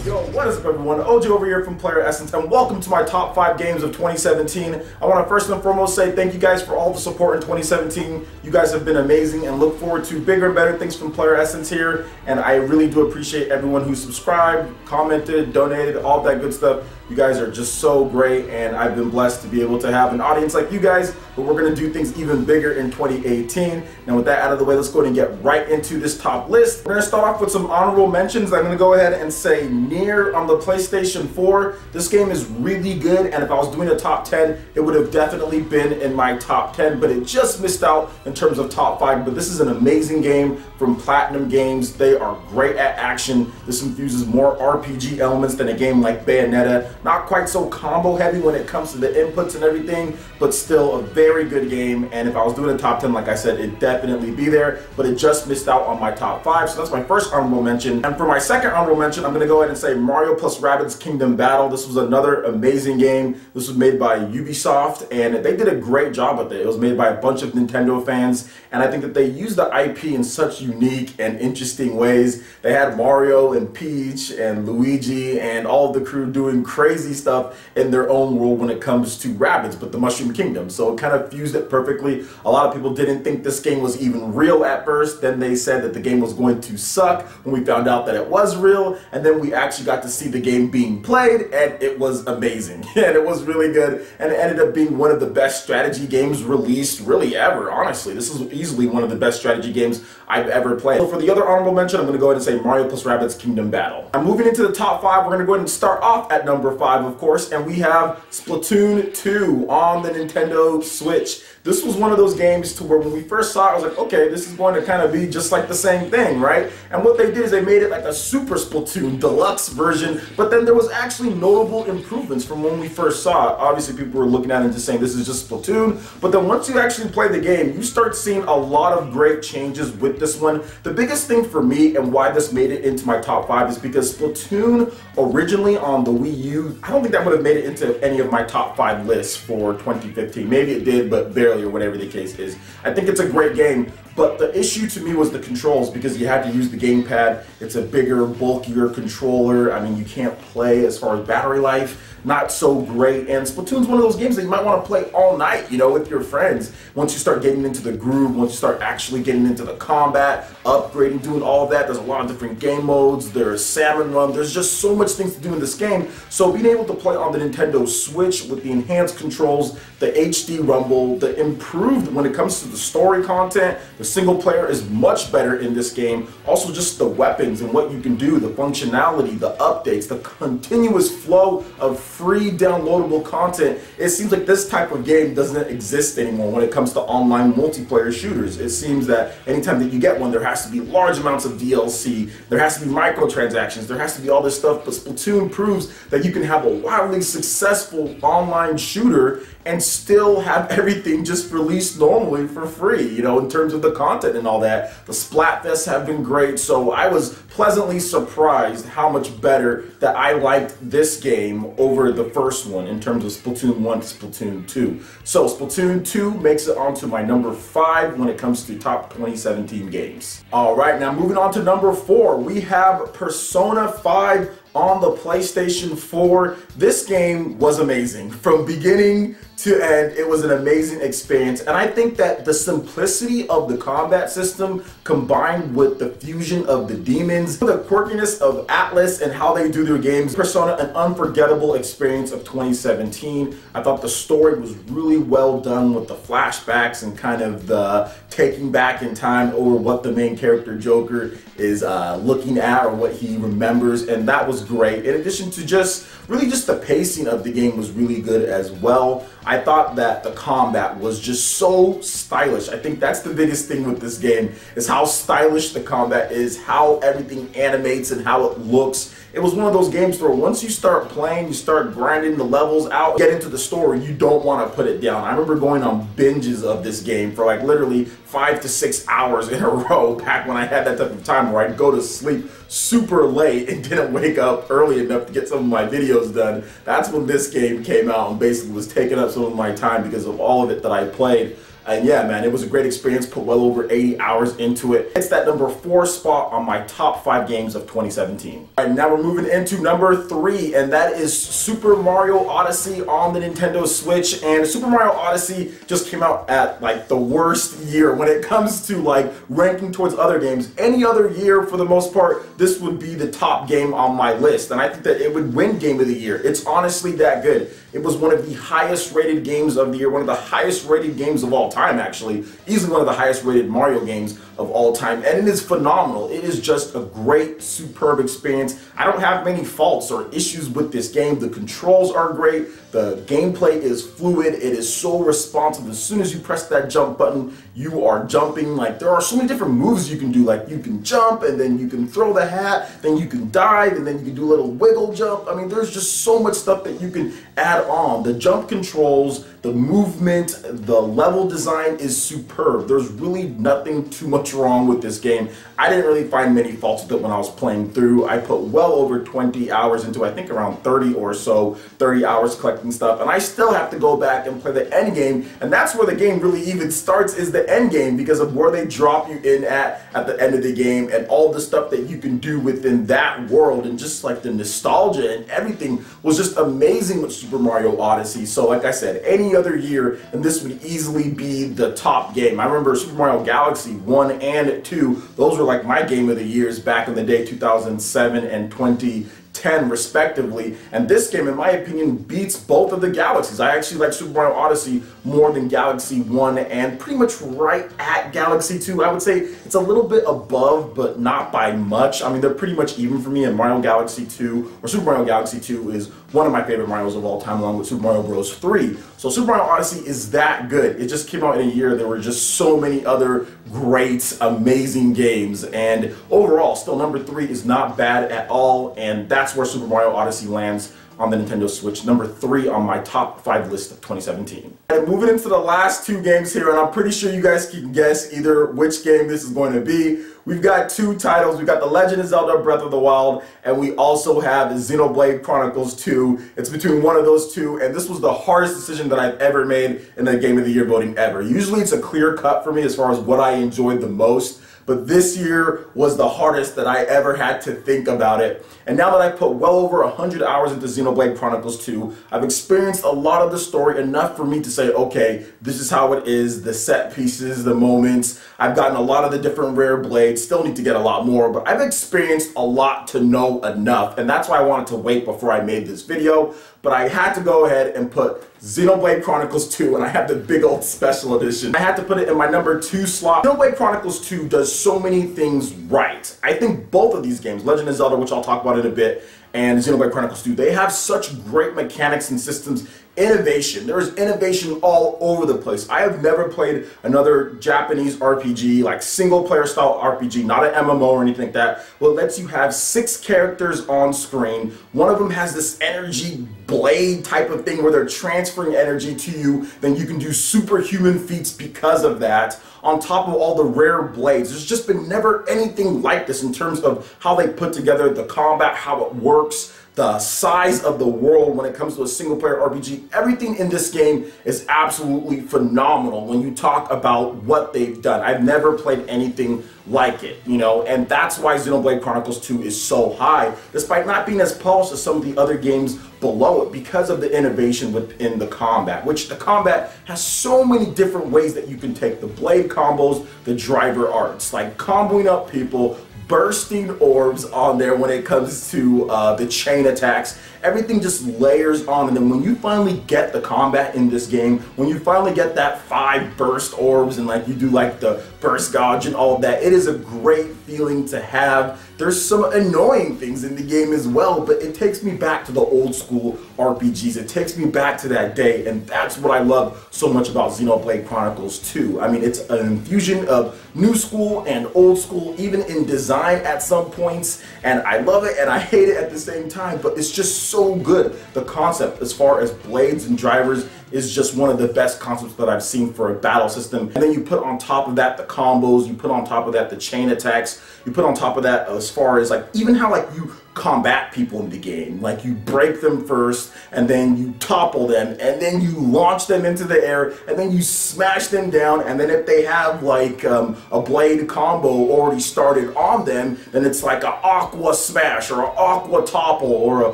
Yo, what is up everyone? OG over here from PlayerEssence, and welcome to my top 5 games of 2017. I want to first and foremost say thank you guys for all the support in 2017. You guys have been amazing, and look forward to bigger and better things from PlayerEssence here. And I really do appreciate everyone who subscribed, commented, donated, all that good stuff. You guys are just so great, and I've been blessed to be able to have an audience like you guys, but we're going to do things even bigger in 2018. Now with that out of the way, let's go ahead and get right into this top list. We're going to start off with some honorable mentions. I'm going to go ahead and say Nier on the PlayStation 4. This game is really good, and if I was doing a top 10, it would have definitely been in my top 10, but it just missed out in terms of top 5. But this is an amazing game from Platinum Games. They are great at action. This infuses more RPG elements than a game like Bayonetta. Not quite so combo heavy when it comes to the inputs and everything, but still a very good game. And if I was doing a top 10, like I said, it'd definitely be there, but it just missed out on my top 5. So that's my first honorable mention. And for my second honorable mention, I'm going to go ahead and say Mario plus Rabbids Kingdom Battle. This was another amazing game. This was made by Ubisoft, and they did a great job with it. It was made by a bunch of Nintendo fans, and I think that they used the IP in such unique and interesting ways. They had Mario and Peach and Luigi and all of the crew doing crazy stuff in their own world when it comes to Rabbids, but the Mushroom Kingdom. So it kind of fused it perfectly. A lot of people didn't think this game was even real at first. Then they said that the game was going to suck when we found out that it was real, and then we actually got to see the game being played, and it was amazing. And it was really good, and it ended up being one of the best strategy games released really ever, honestly. This is easily one of the best strategy games I've ever played. So for the other honorable mention, I'm going to go ahead and say Mario plus Rabbids Kingdom Battle. I'm moving into the top 5. We're going to go ahead and start off at number 5, of course, and we have Splatoon 2 on the Nintendo Switch. This was one of those games to where when we first saw it, I was like, okay, this is going to kind of be just like the same thing, right? And what they did is they made it like a Super Splatoon deluxe version, but then there was actually notable improvements from when we first saw it. Obviously, people were looking at it and just saying this is just Splatoon, but then once you actually play the game, you start seeing a lot of great changes with this one. The biggest thing for me and why this made it into my top 5 is because Splatoon originally on the Wii U, I don't think that would have made it into any of my top 5 lists for 2015. Maybe it did, but barely, or whatever the case is. I think it's a great game, but the issue to me was the controls, because you had to use the gamepad. It's a bigger, bulkier controller. I mean, you can't play as far as battery life. Not so great, and Splatoon's one of those games that you might want to play all night, you know, with your friends. Once you start getting into the groove, once you start actually getting into the combat, upgrading, doing all of that, there's a lot of different game modes, there's salmon run, there's just so much things to do in this game. So being able to play on the Nintendo Switch with the enhanced controls, the HD rumble, the improved when it comes to the story content, the single player is much better in this game. Also just the weapons and what you can do, the functionality, the updates, the continuous flow of free downloadable content. It seems like this type of game doesn't exist anymore when it comes to online multiplayer shooters. It seems that anytime that you get one, there has to be large amounts of DLC, there has to be microtransactions, there has to be all this stuff, but Splatoon proves that you can have a wildly successful online shooter and still have everything just released normally for free, you know, in terms of the content and all that. The Splatfests have been great, so I was pleasantly surprised how much better that I liked this game over the first one in terms of Splatoon 1 to Splatoon 2. So Splatoon 2 makes it onto my number 5 when it comes to top 2017 games. Alright, now moving on to number 4, we have Persona 5 on the PlayStation 4. This game was amazing. From beginning to end, it was an amazing experience, and I think that the simplicity of the combat system combined with the fusion of the demons, the quirkiness of Atlas and how they do their games, Persona, an unforgettable experience of 2017. I thought the story was really well done with the flashbacks and kind of the taking back in time over what the main character Joker is looking at or what he remembers, and that was great. In addition to just the pacing of the game was really good as well. I thought that the combat was just so stylish. I think that's the biggest thing with this game, is how stylish the combat is, how everything animates and how it looks. It was one of those games where once you start playing, you start grinding the levels out, get into the story, you don't want to put it down. I remember going on binges of this game for like literally 5 to 6 hours in a row back when I had that type of time where I'd go to sleep super late and didn't wake up early enough to get some of my videos done. That's when this game came out and basically was taking up some of my time because of all of it that I played. And yeah, man, it was a great experience. Put well over 80 hours into it. It's that number 4 spot on my top 5 games of 2017. All right, now we're moving into number 3, and that is Super Mario Odyssey on the Nintendo Switch. And Super Mario Odyssey just came out at like the worst year when it comes to like ranking towards other games. Any other year, for the most part, this would be the top game on my list, and I think that it would win Game of the Year. It's honestly that good. It was one of the highest rated games of the year, one of the highest rated games of all time, actually. Easily one of the highest rated Mario games of all time, and it is phenomenal. It is just a great, superb experience. I don't have many faults or issues with this game. The controls are great. The gameplay is fluid. It is so responsive. As soon as you press that jump button, you are jumping. Like, there are so many different moves you can do. Like, you can jump, and then you can throw the hat, then you can dive, and then you can do a little wiggle jump. I mean, there's just so much stuff that you can add on. The jump controls, the movement, the level design is superb. There's really nothing too much wrong with this game. I didn't really find many faults with it when I was playing through. I put well over 20 hours into, I think around 30 or so, 30 hours collecting stuff, and I still have to go back and play the end game, and that's where the game really even starts, is the end game, because of where they drop you in at the end of the game, and all the stuff that you can do within that world, and just like the nostalgia and everything was just amazing with Super Mario Odyssey. So like I said, any other year, and this would easily be the top game. I remember Super Mario Galaxy 1 and 2, those were like my game of the years back in the day, 2007 and 2010 respectively, and this game in my opinion beats both of the Galaxies. I actually like Super Mario Odyssey more than Galaxy 1 and pretty much right at Galaxy 2. I would say it's a little bit above, but not by much. I mean, they're pretty much even for me, and Mario Galaxy 2, or Super Mario Galaxy 2, is one of my favorite Marios of all time, along with Super Mario Bros. 3. So Super Mario Odyssey is that good. It just came out in a year there were just so many other great, amazing games, and overall, still number 3 is not bad at all, and that's where Super Mario Odyssey lands on the Nintendo Switch, number 3 on my top 5 list of 2017. And moving into the last 2 games here, and I'm pretty sure you guys can guess either which game this is going to be. We've got 2 titles. We've got The Legend of Zelda Breath of the Wild, and we also have Xenoblade Chronicles 2. It's between one of those 2, and this was the hardest decision that I've ever made in the Game of the Year voting ever. Usually it's a clear cut for me as far as what I enjoyed the most, but this year was the hardest that I ever had to think about it. And now that I put well over 100 hours into Xenoblade Chronicles 2, I've experienced a lot of the story, enough for me to say, okay, this is how it is, the set pieces, the moments. I've gotten a lot of the different rare blades, still need to get a lot more, but I've experienced a lot to know enough, and that's why I wanted to wait before I made this video. But I had to go ahead and put Xenoblade Chronicles 2, and I have the big old special edition. I had to put it in my number 2 slot. Xenoblade Chronicles 2 does so many things right. I think both of these games, Legend of Zelda, which I'll talk about in a bit, and Xenoblade Chronicles 2, they have such great mechanics and systems. Innovation. There is innovation all over the place. I have never played another Japanese RPG, like single player style RPG, not an MMO or anything like that. Well, it lets you have 6 characters on screen. One of them has this energy blade type of thing where they're transferring energy to you. Then you can do superhuman feats because of that. On top of all the rare blades, there's just been never anything like this in terms of how they put together the combat, how it works, the size of the world when it comes to a single player RPG. Everything in this game is absolutely phenomenal when you talk about what they've done. I've never played anything like it, you know, and that's why Xenoblade Chronicles 2 is so high, despite not being as polished as some of the other games below it, because of the innovation within the combat, which the combat has so many different ways that you can take the blade combos, the driver arts, like comboing up people, bursting orbs on there when it comes to the chain attacks. Everything just layers on, and then when you finally get the combat in this game, when you finally get that 5 burst orbs and like you do like the burst gouge and all of that, it is a great feeling to have. There's some annoying things in the game as well, but it takes me back to the old school RPGs. It takes me back to that day, and that's what I love so much about Xenoblade Chronicles 2. I mean, it's an infusion of new school and old school, even in design at some points, and I love it and I hate it at the same time, but it's just so good. The concept as far as blades and drivers is just one of the best concepts that I've seen for a battle system. And then you put on top of that the combos, you put on top of that the chain attacks, you put on top of that as far as like even how like you combat people in the game. Like you break them first, and then you topple them, and then you launch them into the air, and then you smash them down, and then if they have like a blade combo already started on them, then it's like an aqua smash or an aqua topple or a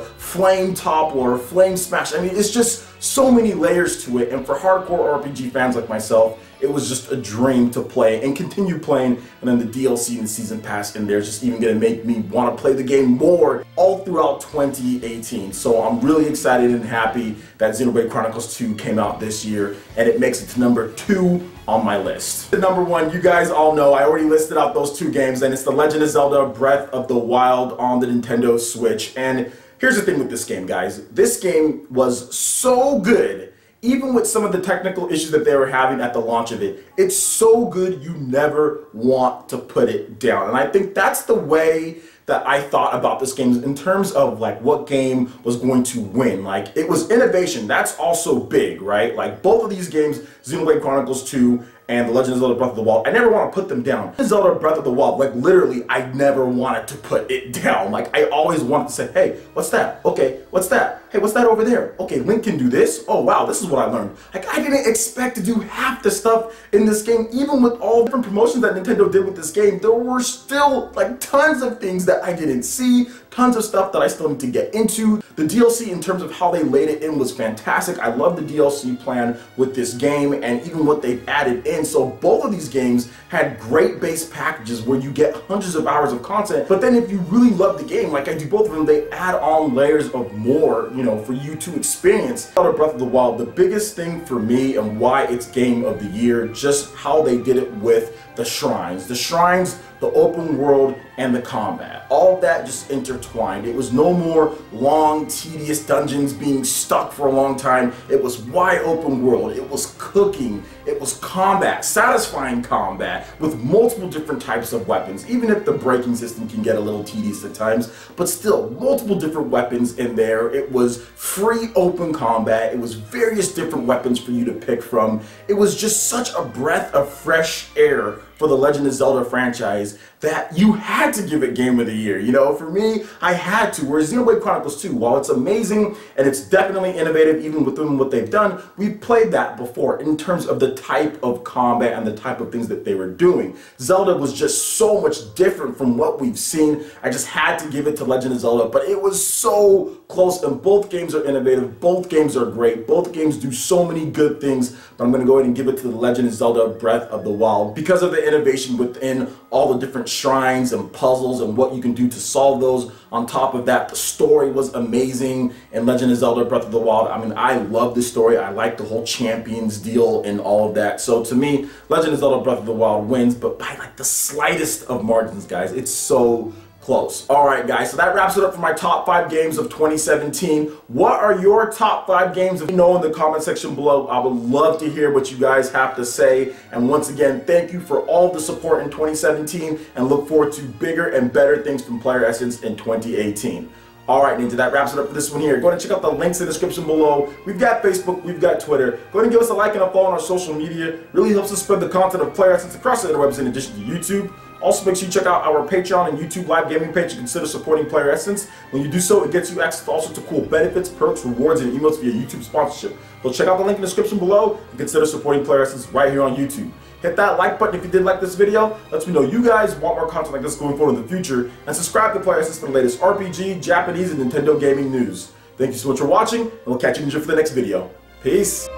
flame topple or a flame smash. I mean, it's just so many layers to it, and for hardcore RPG fans like myself, it was just a dream to play and continue playing. And then the DLC and the season pass in there is just even gonna make me want to play the game more all throughout 2018. So I'm really excited and happy that Xenoblade Chronicles 2 came out this year, and it makes it to number 2 on my list. The number 1, you guys all know, I already listed out those 2 games, and it's The Legend of Zelda Breath of the Wild on the Nintendo Switch. And here's the thing with this game, guys. This game was so good. Even with some of the technical issues that they were having at the launch of it, it's so good you never want to put it down. And I think that's the way that I thought about this game in terms of like what game was going to win. Like it was innovation, that's also big, right? Like both of these games, Xenoblade Chronicles 2 and The Legend of Zelda Breath of the Wild, I never want to put them down. Zelda Breath of the Wild, like literally, I never wanted to put it down. Like I always wanted to say, hey, what's that? Okay, what's that? Hey, what's that over there? Okay, Link can do this. Oh wow, this is what I learned. Like I didn't expect to do half the stuff in this game. Even with all the different promotions that Nintendo did with this game, there were still like tons of things that I didn't see, tons of stuff that I still need to get into. The DLC in terms of how they laid it in was fantastic. I love the DLC plan with this game and even what they've added in. So both of these games had great base packages where you get hundreds of hours of content, but then if you really love the game, like I do both of them, they add on layers of more, you know, for you to experience. Zelda Breath of the Wild, the biggest thing for me and why it's game of the year, just how they did it with the shrines. The shrines, the open world, and the combat. All of that just intertwined. It was no more long, tedious dungeons being stuck for a long time. It was wide open world. It was cooking. It was combat, satisfying combat with multiple different types of weapons. Even if the braking system can get a little tedious at times, but still multiple different weapons in there. It was free open combat. It was various different weapons for you to pick from. It was just such a breath of fresh air for the Legend of Zelda franchise that you had to give it Game of the Year. You know, for me, I had to. Whereas Xenoblade Chronicles 2, while it's amazing and it's definitely innovative even within what they've done, we've played that before in terms of the type of combat and the type of things that they were doing. Zelda was just so much different from what we've seen. I just had to give it to Legend of Zelda, but it was so close, and both games are innovative, both games are great, both games do so many good things, but I'm going to go ahead and give it to The Legend of Zelda Breath of the Wild because of the innovation within all the different shrines and puzzles and what you can do to solve those. On top of that, the story was amazing in Legend of Zelda Breath of the Wild. I mean, I love the story. I like the whole champions deal and all of that. So to me, Legend of Zelda Breath of the Wild wins, but by like the slightest of margins, guys. It's so close. Alright guys, so that wraps it up for my top 5 games of 2017. What are your top 5 games? Let me know in the comment section below. I would love to hear what you guys have to say. And once again, thank you for all the support in 2017 and look forward to bigger and better things from PlayerEssence in 2018. Alright Ninja, that wraps it up for this one here. Go ahead and check out the links in the description below. We've got Facebook, we've got Twitter. Go ahead and give us a like and a follow on our social media. Really helps us spread the content of PlayerEssence across the interwebs in addition to YouTube. Also, make sure you check out our Patreon and YouTube live gaming page and consider supporting PlayerEssence. When you do so, it gets you access to all sorts of cool benefits, perks, rewards, and emails via YouTube sponsorship. So check out the link in the description below and consider supporting PlayerEssence right here on YouTube. Hit that like button if you did like this video. Lets me know you guys want more content like this going forward in the future. And subscribe to PlayerEssence for the latest RPG, Japanese, and Nintendo gaming news. Thank you so much for watching, and we'll catch you for the next video. Peace!